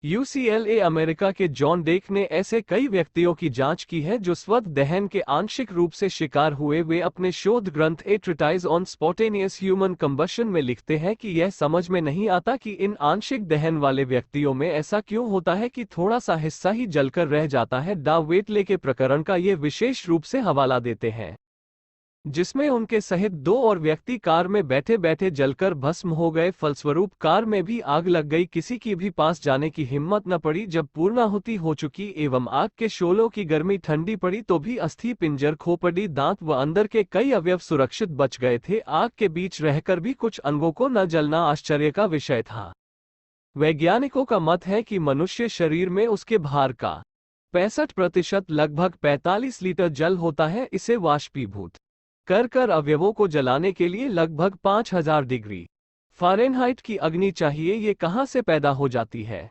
UCLA America के John deck ने ऐसे कई व्यक्तियों की जांच की है जो स्वतः दहन के आंशिक रूप से शिकार हुए। वे अपने शोध ग्रंथ ए ट्रिटाइज ऑन स्पॉटेनियस ह्यूमन कंबशन में लिखते हैं कि यह समझ में नहीं आता कि इन आंशिक दहन वाले व्यक्तियों में ऐसा क्यों होता है कि थोड़ा सा हिस्सा ही जलकर रह जाता है। डा वेटले के प्रकरण का ये विशेष रूप से हवाला देते हैं, जिसमें उनके सहित 2 और व्यक्ति कार में बैठे बैठे जलकर भस्म हो गए। फलस्वरूप कार में भी आग लग गई। किसी की भी पास जाने की हिम्मत न पड़ी। जब पूर्णाहुति हो चुकी एवं आग के शोलों की गर्मी ठंडी पड़ी तो भी अस्थि पिंजर खोपड़ी, दांत व अंदर के कई अवयव सुरक्षित बच गए थे। आग के बीच रहकर भी कुछ अंगों को न जलना आश्चर्य का विषय था। वैज्ञानिकों का मत है कि मनुष्य शरीर में उसके भार का 65% लगभग 45 लीटर जल होता है। इसे वाष्पीभूत कर अवयवों को जलाने के लिए लगभग 5000 डिग्री फ़ारेनहाइट की अग्नि चाहिए। ये कहां से पैदा हो जाती है?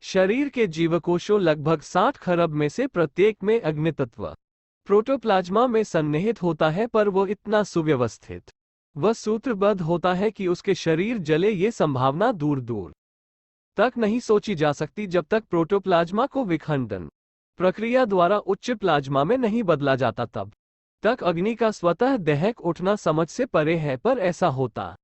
शरीर के जीवकोशों लगभग 60 खरब में से प्रत्येक में अग्नितत्व प्रोटोप्लाज्मा में सन्निहित होता है, पर वो इतना सुव्यवस्थित व सूत्रबद्ध होता है कि उसके शरीर जले ये संभावना दूर दूर तक नहीं सोची जा सकती जब तक प्रोटोप्लाज्मा को विखंडन प्रक्रिया द्वारा उच्च प्लाज्मा में नहीं बदला जाता। तब तक अग्नि का स्वतः दहक उठना समझ से परे है, पर ऐसा होता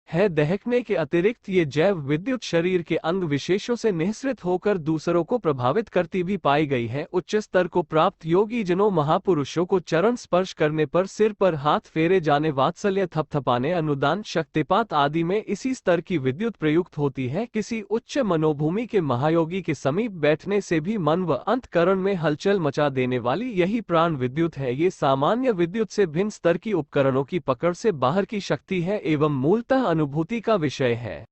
है। दहकने के अतिरिक्त ये जैव विद्युत शरीर के अंग विशेषों से निःसृत होकर दूसरों को प्रभावित करती भी पाई गई है। उच्च स्तर को प्राप्त योगी जनों महापुरुषों को चरण स्पर्श करने पर, सिर पर हाथ फेरे जाने, वात्सल्य थपथपाने, अनुदान, शक्तिपात आदि में इसी स्तर की विद्युत प्रयुक्त होती है। किसी उच्च मनोभूमि के महायोगी के समीप बैठने से भी मन व अंतकरण में हलचल मचा देने वाली यही प्राण विद्युत है। ये सामान्य विद्युत से भिन्न स्तर की उपकरणों की पकड़ से बाहर की शक्ति है एवं मूलतः अनुभूति का विषय है।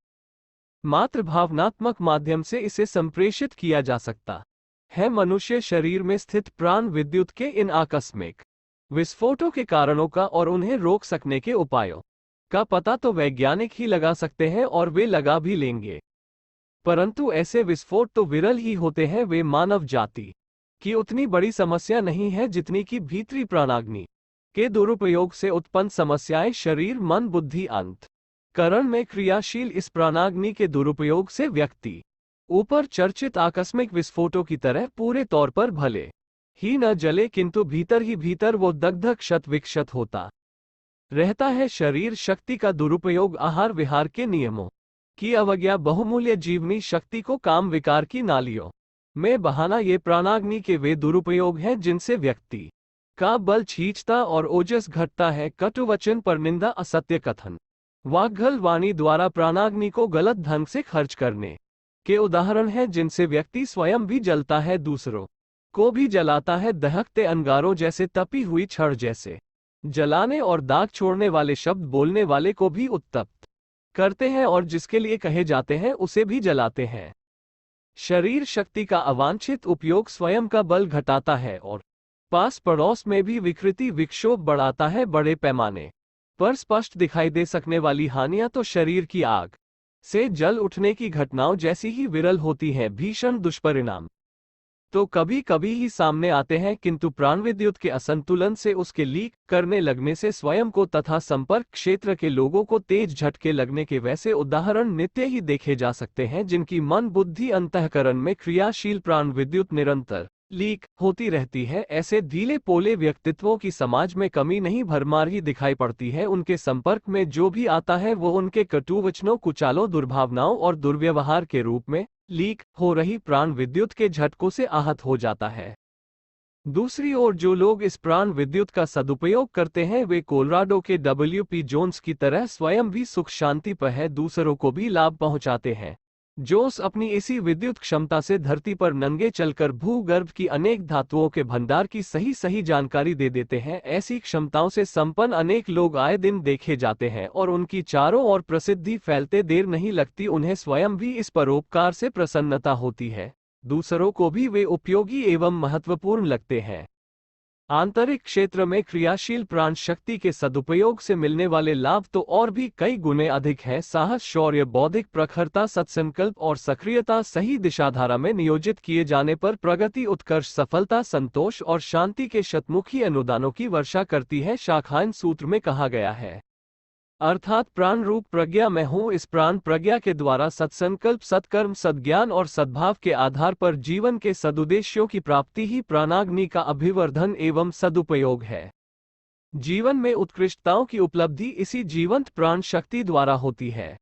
मात्र भावनात्मक माध्यम से इसे संप्रेषित किया जा सकता है। मनुष्य शरीर में स्थित प्राण विद्युत के इन आकस्मिक विस्फोटों के कारणों का और उन्हें रोक सकने के उपायों का पता तो वैज्ञानिक ही लगा सकते हैं, और वे लगा भी लेंगे, परंतु ऐसे विस्फोट तो विरल ही होते हैं। वे मानव जाति की उतनी बड़ी समस्या नहीं है जितनी कि भीतरी प्राणाग्नि के दुरुपयोग से उत्पन्न समस्याएं शरीर, मन, बुद्धि, अंत करण में क्रियाशील इस प्राणाग्नि के दुरुपयोग से व्यक्ति ऊपर चर्चित आकस्मिक विस्फोटों की तरह पूरे तौर पर भले ही न जले, किंतु भीतर ही भीतर वो दग्ध क्षत विक्षत होता रहता है। शरीर शक्ति का दुरुपयोग आहार विहार के नियमों की अवज्ञा, बहुमूल्य जीवनी शक्ति को काम विकार की नालियों में बहाना, ये प्राणाग्नि के वे दुरुपयोग हैं जिनसे व्यक्ति का बल छींचता और ओजस घटता है। कटुवचन, परनिंदा, असत्य कथन, वाग्घल वाणी द्वारा प्राणाग्नि को गलत ढंग से खर्च करने के उदाहरण हैं, जिनसे व्यक्ति स्वयं भी जलता है, दूसरों को भी जलाता है। दहकते अंगारों जैसे, तपी हुई छड़ जैसे जलाने और दाग छोड़ने वाले शब्द बोलने वाले को भी उत्तप्त करते हैं, और जिसके लिए कहे जाते हैं उसे भी जलाते हैं। शरीर शक्ति का अवांछित उपयोग स्वयं का बल घटाता है और पास पड़ोस में भी विकृति विक्षोभ बढ़ाता है। बड़े पैमाने पर स्पष्ट दिखाई दे सकने वाली हानियां तो शरीर की आग से जल उठने की घटनाओं जैसी ही विरल होती हैं। भीषण दुष्परिणाम तो कभी कभी ही सामने आते हैं, किंतु प्राणविद्युत के असंतुलन से उसके लीक करने लगने से स्वयं को तथा संपर्क क्षेत्र के लोगों को तेज झटके लगने के वैसे उदाहरण नित्य ही देखे जा सकते हैं, जिनकी मन, बुद्धि, अंतःकरण में क्रियाशील प्राणविद्युत निरंतर लीक होती रहती है। ऐसे ढीले पोले व्यक्तित्वों की समाज में कमी नहीं भरमार ही दिखाई पड़ती है। उनके संपर्क में जो भी आता है वो उनके कटुवचनों, कुचालों, दुर्भावनाओं और दुर्व्यवहार के रूप में लीक हो रही प्राण विद्युत के झटकों से आहत हो जाता है। दूसरी ओर जो लोग इस प्राण विद्युत का सदुपयोग करते हैं वे कोलोराडो के WP जोन्स की तरह स्वयं भी सुख शांति पर दूसरों को भी लाभ पहुंचाते हैं। जोन्स अपनी इसी विद्युत क्षमता से धरती पर नंगे चलकर भूगर्भ की अनेक धातुओं के भंडार की सही सही जानकारी दे देते हैं। ऐसी क्षमताओं से संपन्न अनेक लोग आए दिन देखे जाते हैं और उनकी चारों ओर प्रसिद्धि फैलते देर नहीं लगती। उन्हें स्वयं भी इस परोपकार से प्रसन्नता होती है, दूसरों को भी वे उपयोगी एवं महत्वपूर्ण लगते हैं। आंतरिक क्षेत्र में क्रियाशील प्राण शक्ति के सदुपयोग से मिलने वाले लाभ तो और भी कई गुने अधिक हैं। साहस, शौर्य, बौद्धिक प्रखरता, सत्संकल्प और सक्रियता सही दिशाधारा में नियोजित किए जाने पर प्रगति, उत्कर्ष, सफलता, संतोष और शांति के शतमुखी अनुदानों की वर्षा करती है। शाखायन सूत्र में कहा गया है। अर्थात प्राण रूप प्रज्ञा मैं हूँ। इस प्राण प्रज्ञा के द्वारा सत्संकल्प, सत्कर्म, सद्ज्ञान और सद्भाव के आधार पर जीवन के सदुद्देश्यों की प्राप्ति ही प्राणाग्नि का अभिवर्धन एवं सदुपयोग है। जीवन में उत्कृष्टताओं की उपलब्धि इसी जीवंत प्राण शक्ति द्वारा होती है।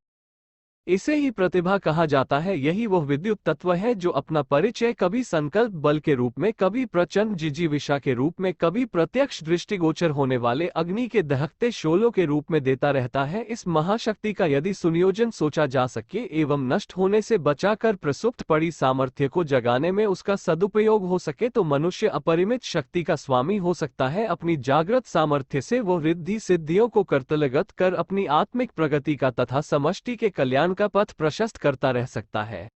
इसे ही प्रतिभा कहा जाता है। यही वह विद्युत तत्व है जो अपना परिचय कभी संकल्प बल के रूप में, कभी प्रचंड जिजीविषा के रूप में, कभी प्रत्यक्ष दृष्टिगोचर होने वाले अग्नि के दहकते शोलों के रूप में देता रहता है। इस महाशक्ति का यदि सुनियोजन सोचा जा सके एवं नष्ट होने से बचाकर प्रसुप्त पड़ी सामर्थ्य को जगाने में उसका सदुपयोग हो सके तो मनुष्य अपरिमित शक्ति का स्वामी हो सकता है। अपनी जागृत सामर्थ्य से वो रिद्धि सिद्धियों को कर्तलगत कर अपनी आत्मिक प्रगति का तथा समष्टि के कल्याण का पथ प्रशस्त करता रह सकता है।